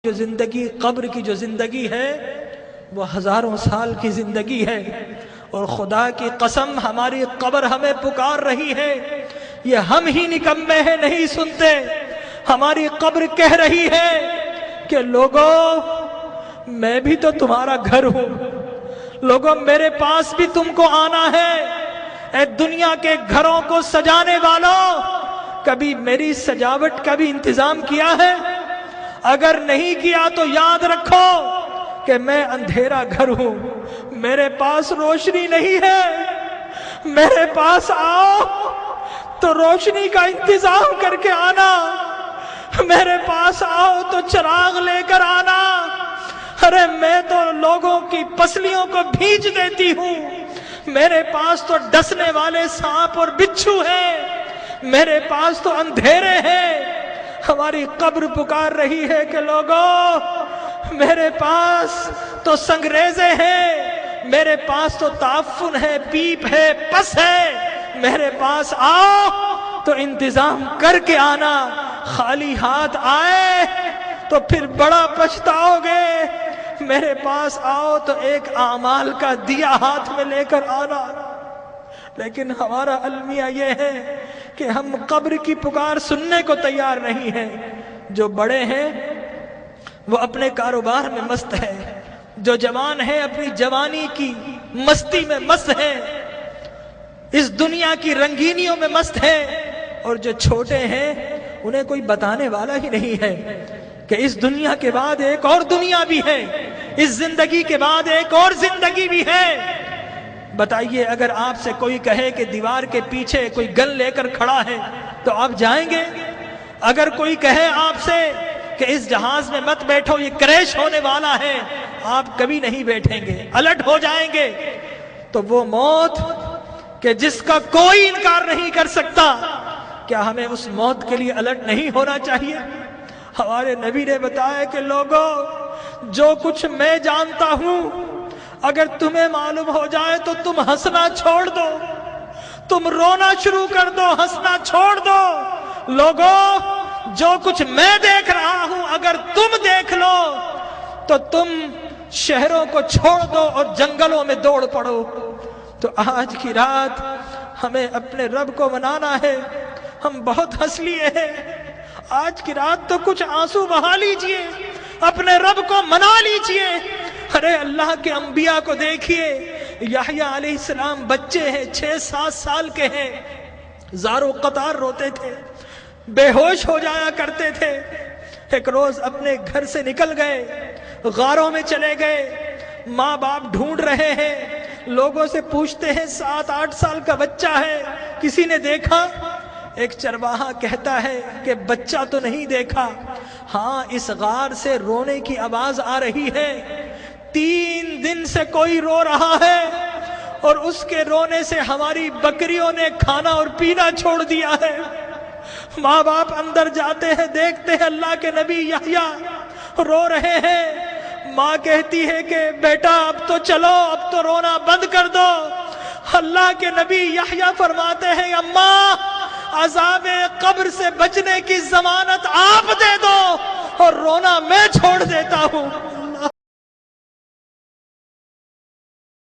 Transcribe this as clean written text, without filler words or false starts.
جو زندگی، قبر کی جو زندگی ہے وہ ہزاروں سال کی زندگی ہے، اور خدا کی قسم ہماری قبر ہمیں پکار رہی ہے۔ یہ ہم ہی نکمے ہیں نہیں سنتے، ہماری قبر کہہ رہی ہے کہ لوگوں میں بھی تو تمہارا گھر ہوں، لوگوں میرے پاس بھی تم کو آنا ہے۔ اے دنیا کے گھروں کو سجانے والوں، کبھی میری سجاوٹ کا بھی انتظام کیا ہے؟ اگر نہیں کیا تو یاد رکھو کہ میں اندھیرا گھر ہوں، میرے پاس روشنی نہیں ہے۔ میرے پاس آؤ تو روشنی کا انتظام کر کے آنا، میرے پاس آؤ تو چراغ لے کر آنا۔ ارے میں تو لوگوں کی پسلیوں کو بھیج دیتی ہوں، میرے پاس تو ڈسنے والے سانپ اور بچھو ہیں، میرے پاس تو اندھیرے ہیں۔ ہماری قبر پکار رہی ہے کہ لوگوں میرے پاس تو سنگریزے ہیں، میرے پاس تو تعفن ہے، پیپ ہے، پس ہے، میرے پاس آؤ تو انتظام کر کے آنا۔ خالی ہاتھ آئے تو پھر بڑا پچھتاؤ گے، میرے پاس آؤ تو ایک اعمال کا دیا ہاتھ میں لے کر آنا۔ لیکن ہمارا المیہ یہ ہے کہ ہم قبر کی پکار سننے کو تیار نہیں ہیں۔ جو بڑے ہیں وہ اپنے کاروبار میں مست ہے، جو جوان ہے اپنی جوانی کی مستی میں مست ہے، اس دنیا کی رنگینیوں میں مست ہے، اور جو چھوٹے ہیں انہیں کوئی بتانے والا ہی نہیں ہے کہ اس دنیا کے بعد ایک اور دنیا بھی ہے، اس زندگی کے بعد ایک اور زندگی بھی ہے۔ بتائیے اگر آپ سے کوئی کہے کہ دیوار کے پیچھے کوئی گن لے کر کھڑا ہے تو آپ جائیں گے؟ اگر کوئی کہے آپ سے کہ اس جہاز میں مت بیٹھو یہ کریش ہونے والا ہے، آپ کبھی نہیں بیٹھیں گے، الٹ ہو جائیں گے۔ تو وہ موت کہ جس کا کوئی انکار نہیں کر سکتا، کیا ہمیں اس موت کے لیے الٹ نہیں ہونا چاہیے؟ ہمارے نبی نے بتایا کہ لوگوں جو کچھ میں جانتا ہوں اگر تمہیں معلوم ہو جائے تو تم ہنسنا چھوڑ دو، تم رونا شروع کر دو، ہنسنا چھوڑ دو۔ لوگوں جو کچھ میں دیکھ رہا ہوں اگر تم دیکھ لو تو تم شہروں کو چھوڑ دو اور جنگلوں میں دوڑ پڑو۔ تو آج کی رات ہمیں اپنے رب کو منانا ہے۔ ہم بہت ہنس لیے ہیں، آج کی رات تو کچھ آنسو بہا لیجئے، اپنے رب کو منا لیجئے۔ ارے اللہ کے انبیاء کو دیکھیے، یحییٰ علیہ السلام بچے ہیں، 6-7 سال کے ہیں، زار و قطار روتے تھے، بے ہوش ہو جایا کرتے تھے۔ ایک روز اپنے گھر سے نکل گئے، غاروں میں چلے گئے، ماں باپ ڈھونڈ رہے ہیں، لوگوں سے پوچھتے ہیں 7-8 سال کا بچہ ہے، کسی نے دیکھا؟ ایک چرواہا کہتا ہے کہ بچہ تو نہیں دیکھا، ہاں اس غار سے رونے کی آواز آ رہی ہے، 3 دن سے کوئی رو رہا ہے، اور اس کے رونے سے ہماری بکریوں نے کھانا اور پینا چھوڑ دیا ہے۔ ماں باپ اندر جاتے ہیں، دیکھتے ہیں اللہ کے نبی یحییٰ رو رہے ہیں۔ ماں کہتی ہے کہ بیٹا اب تو چلو، اب تو رونا بند کر دو۔ اللہ کے نبی یحییٰ فرماتے ہیں اماں عذاب قبر سے بچنے کی ضمانت آپ دے دو اور رونا میں چھوڑ دیتا ہوں۔